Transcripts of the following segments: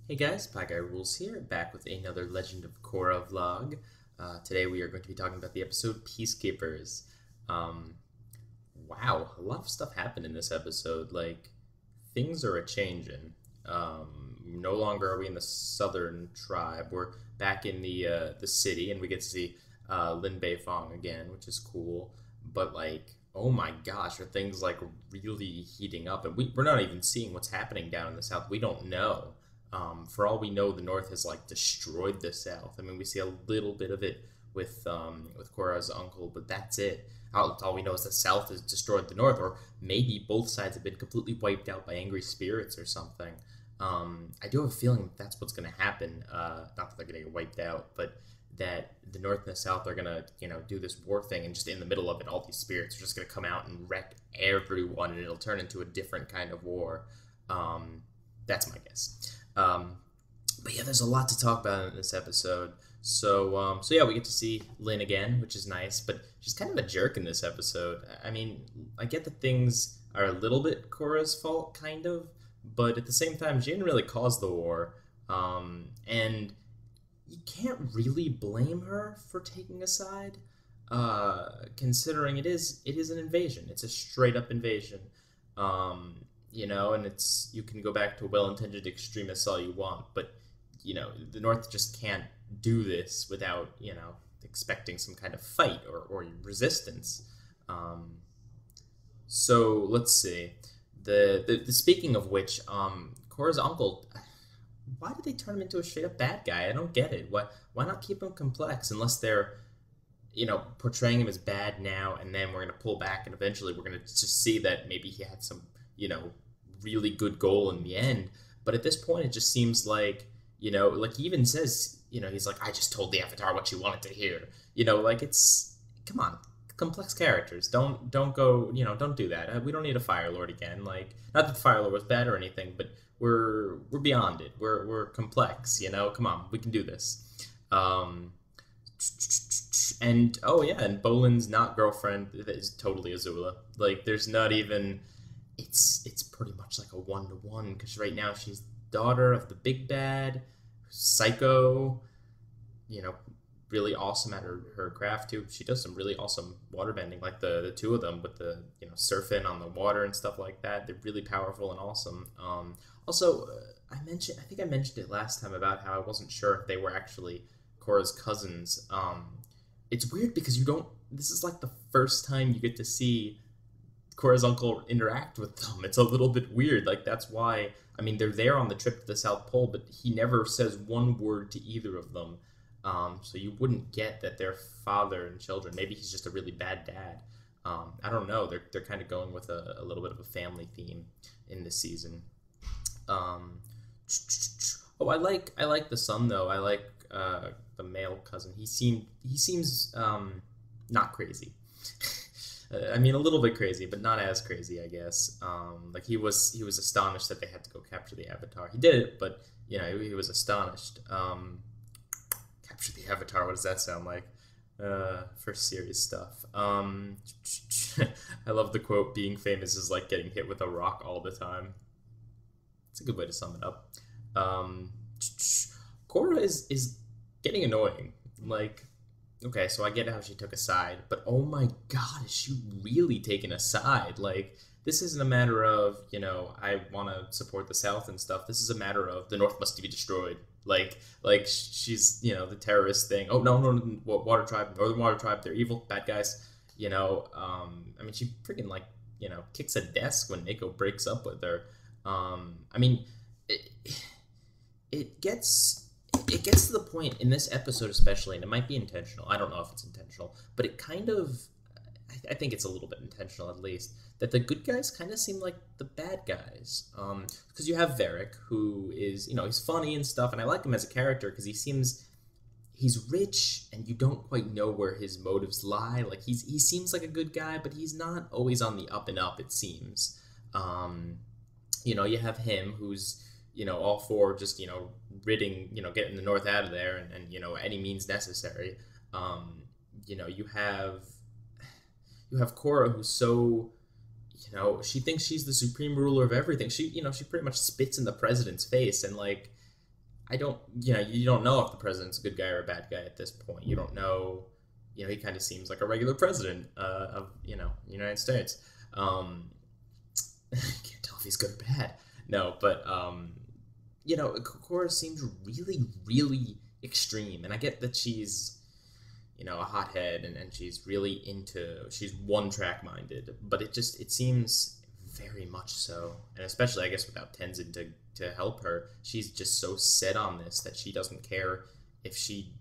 Hey guys, Pieguyrulz here, back with another Legend of Korra vlog. Today we are going to be talking about the episode Peacekeepers. Um, wow, a lot of stuff happened in this episode. Like, things are a-changin'. No longer are we in the southern tribe. We're back in the city, and we get to see Lin Beifong again, which is cool. But, like, oh my gosh, are things, like, really heating up? And we're not even seeing what's happening down in the south. We don't know. For all we know, the North has like destroyed the South. I mean, we see a little bit of it with Korra's uncle, but that's it. All we know is the South has destroyed the North, or maybe both sides have been completely wiped out by angry spirits or something. I do have a feeling that's what's going to happen. Not that they're going to get wiped out, but that the North and the South are going to, do this war thing, and just in the middle of it, all these spirits are just going to come out and wreck everyone, and it'll turn into a different kind of war. That's my guess. But yeah, there's a lot to talk about in this episode. So yeah, we get to see Lin again, which is nice, but she's kind of a jerk in this episode. I mean, I get that things are a little bit Korra's fault, kind of, but at the same time, she didn't really cause the war. And you can't really blame her for taking a side, considering it is an invasion. It's a straight up invasion. And you can go back to well-intentioned extremists all you want, but, the North just can't do this without, expecting some kind of fight or resistance. So let's see. The speaking of which, Korra's uncle, why did they turn him into a straight-up bad guy? I don't get it. Why not keep him complex unless they're, portraying him as bad now, and then we're going to pull back, and eventually we're going to just see that maybe he had some, really good goal in the end. But at this point, it just seems like, like he even says, he's like, I just told the Avatar what you wanted to hear. Come on, complex characters. Don't go, don't do that. We don't need a Fire Lord again. Like, not that the Fire Lord was bad or anything, but we're beyond it. We're complex, come on, we can do this. And oh yeah, and Bolin's not girlfriend is totally Azula. Like, there's not even, it's pretty much like a 1-to-1, because right now she's daughter of the big bad, psycho, really awesome at her craft too. She does some really awesome waterbending, like the two of them with the surfing on the water and stuff like that. They're really powerful and awesome. Also, I think I mentioned it last time about how I wasn't sure if they were actually Korra's cousins. It's weird because this is like the first time you get to see Korra's uncle interact with them. It's a little bit weird. Like, that's why, I mean, they're there on the trip to the South Pole, but he never says one word to either of them. So you wouldn't get that they're father and children. Maybe he's just a really bad dad. I don't know. They're kind of going with a little bit of a family theme in this season. Oh, I like the son though. I like the male cousin. He seems not crazy. I mean, a little bit crazy, but not as crazy, I guess. Like, he was astonished that they had to go capture the Avatar. He did it, but he was astonished. Capture the Avatar. What does that sound like? For serious stuff. I love the quote: "Being famous is like getting hit with a rock all the time." It's a good way to sum it up. Korra is getting annoying. Like, okay, so I get how she took a side, but oh my god, is she really taking a side? Like, this isn't a matter of, I want to support the South and stuff. This is a matter of the North must be destroyed. Like she's, the terrorist thing. Oh, no, Water Tribe, Northern Water Tribe, they're evil, bad guys. I mean, she freaking, like, kicks a desk when Mako breaks up with her. I mean, it gets to the point in this episode especially, and it might be intentional, I don't know if it's intentional, but it kind of, I think it's a little bit intentional at least, that the good guys kind of seem like the bad guys. Because you have Varrick, who is, he's funny and stuff, and I like him as a character because he's rich, and you don't quite know where his motives lie. Like, he seems like a good guy, but he's not always on the up and up, it seems. You have him, who's, all for just, ridding, getting the North out of there and any means necessary. You have Korra, who's so, she thinks she's the supreme ruler of everything. She pretty much spits in the president's face, and, like, I don't, you don't know if the president's a good guy or a bad guy at this point. You don't know, he kind of seems like a regular president of, the United States. Can't tell if he's good or bad. No, but, Korra seems really, really extreme. And I get that she's, a hothead and she's really she's one-track minded. But it seems very much so. And especially, I guess, without Tenzin to help her, she's just so set on this that she doesn't care if she,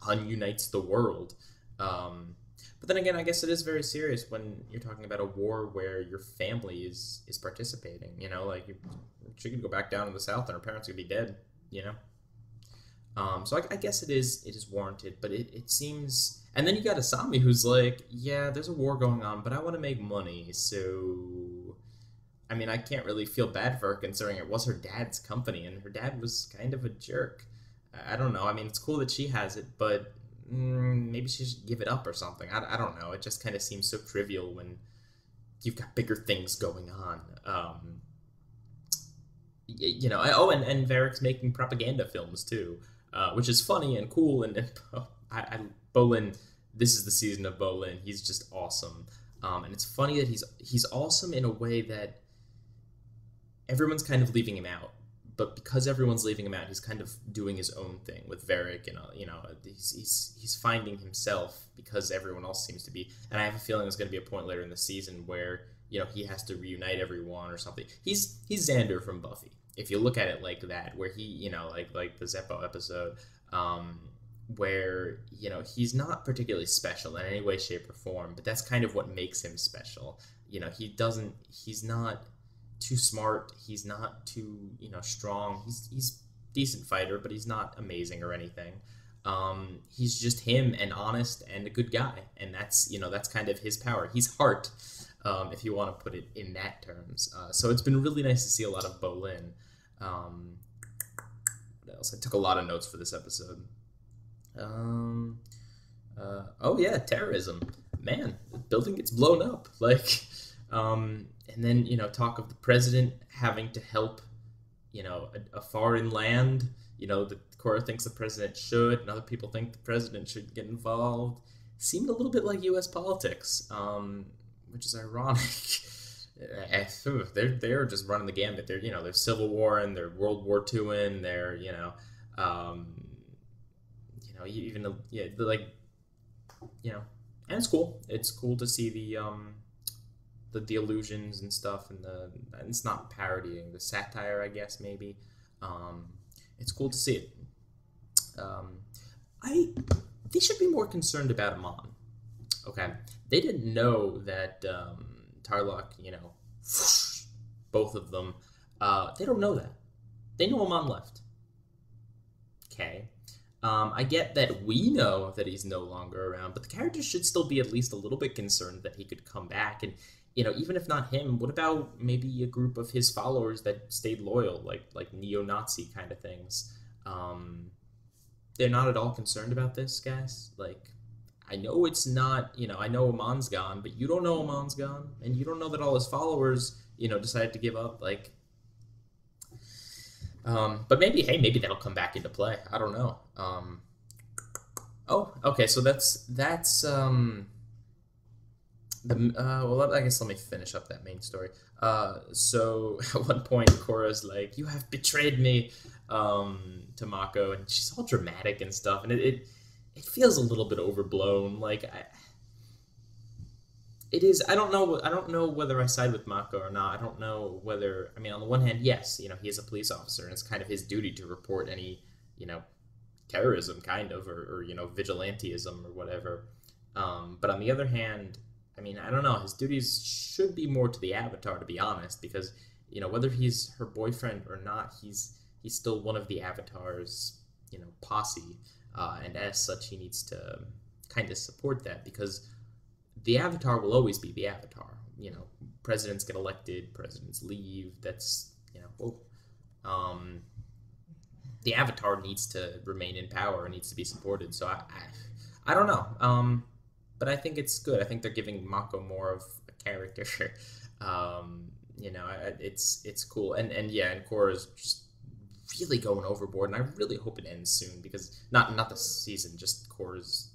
ununites the world. But then again, I guess it is very serious when you're talking about a war where your family is participating. She could go back down to the south and her parents could be dead. So I guess it is warranted, but it seems. And then you got Asami, who's like, yeah, there's a war going on, but I want to make money, so. I mean, I can't really feel bad for her considering it was her dad's company, and her dad was kind of a jerk. I don't know. I mean, it's cool that she has it, but maybe she should give it up or something. I don't know. It just kind of seems so trivial when you've got bigger things going on. And Varrick's making propaganda films too, which is funny and cool. And Bolin, this is the season of Bolin. He's just awesome. And it's funny that he's awesome in a way that everyone's kind of leaving him out. But because everyone's leaving him out, he's kind of doing his own thing with Varrick, and he's finding himself because everyone else seems to be. And I have a feeling there's going to be a point later in the season where he has to reunite everyone or something. He's Xander from Buffy, if you look at it like that, where he like the Zeppo episode, where he's not particularly special in any way, shape, or form, but that's kind of what makes him special. He's not too smart, he's not too strong, he's decent fighter, but he's not amazing or anything. He's just him and honest and a good guy, and that's kind of his power. He's heart, if you want to put it in that terms. So it's been really nice to see a lot of Bolin. What else? I took a lot of notes for this episode. Oh yeah, terrorism. Man, the building gets blown up. And then, talk of the president having to help, a foreign land, that Korra thinks the president should, and other people think the president should get involved. Seemed a little bit like U.S. politics, which is ironic. They're just running the gambit. There's Civil War and they're World War II and they're, and it's cool. It's cool to see the illusions and stuff, and it's not parodying, the satire, I guess, maybe. It's cool to see it. They should be more concerned about Amon. Okay, they didn't know that Tarlok, both of them, they don't know that. They know Amon left. Okay. I get that we know that he's no longer around, but the characters should still be at least a little bit concerned that he could come back. And, even if not him, what about maybe a group of his followers that stayed loyal, like neo-Nazi kind of things? They're not at all concerned about this, guys. I know it's not, I know Amon's gone, but you don't know Amon's gone, and you don't know that all his followers, decided to give up, but maybe that'll come back into play. I don't know. Okay, so that's I guess let me finish up that main story. So at one point, Korra's like, "You have betrayed me," to Mako, and she's all dramatic and stuff, and it feels a little bit overblown. It is. I don't know whether I side with Mako or not. I don't know whether. I mean, on the one hand, yes, he is a police officer, and it's kind of his duty to report any, terrorism, kind of, or vigilantism or whatever. But on the other hand, I mean, I don't know. His duties should be more to the Avatar, to be honest, because whether he's her boyfriend or not, he's still one of the Avatar's posse, and as such, he needs to kind of support that, because the Avatar will always be the Avatar. Presidents get elected, presidents leave. That's the Avatar needs to remain in power, needs to be supported. So I don't know. But I think it's good. I think they're giving Mako more of a character. It's cool. And Korra's just really going overboard, and I really hope it ends soon, because not the season, just Korra's,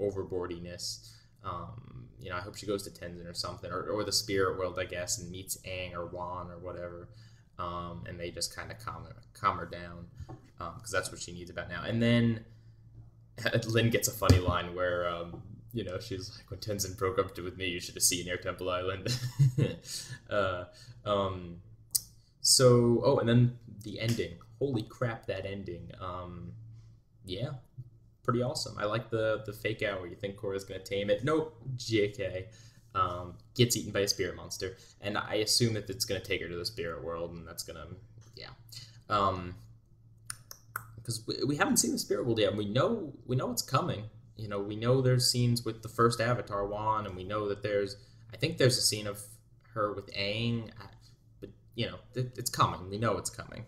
overboardiness. I hope she goes to Tenzin or something, or the spirit world, I guess, and meets Aang or Wan or whatever, and they just kind of calm her down, because that's what she needs about now. And then Lin gets a funny line where, she's like, when Tenzin broke up with me, you should have seen Air Temple Island. And then the ending. Holy crap, that ending. Yeah, pretty awesome. I like the fake out where you think Korra's going to tame it. Nope, JK. Gets eaten by a spirit monster. And I assume that it's going to take her to the spirit world, and that's going to, because we haven't seen the spirit world yet, and we know it's coming. We know there's scenes with the first Avatar, Wan, and we know that I think there's a scene of her with Aang, but, it's coming. We know it's coming.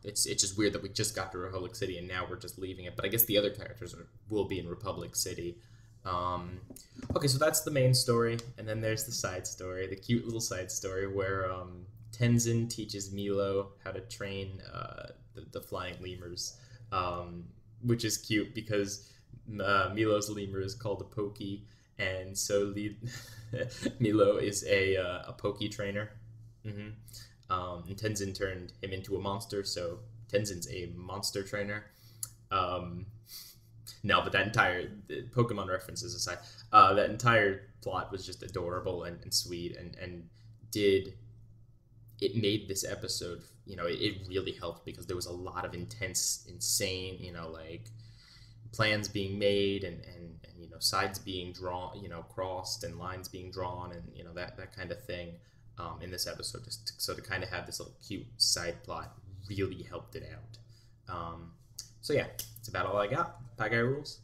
It's just weird that we just got to Republic City and now we're just leaving it. But I guess the other characters will be in Republic City. Okay, so that's the main story, and then there's the side story, the cute little side story where Tenzin teaches Milo how to train the flying lemurs, which is cute because Milo's lemur is called a Pokey, and so Milo is a Pokey trainer. And Tenzin turned him into a monster, so Tenzin's a monster trainer. No, but that entire Pokemon references aside, that entire plot was just adorable and sweet, and it made this episode, it really helped, because there was a lot of insane, like plans being made and sides being drawn, crossed, and lines being drawn, and that kind of thing. In this episode, so to kind of have this little cute side plot really helped it out. So yeah, that's about all I got. Pieguyrulz.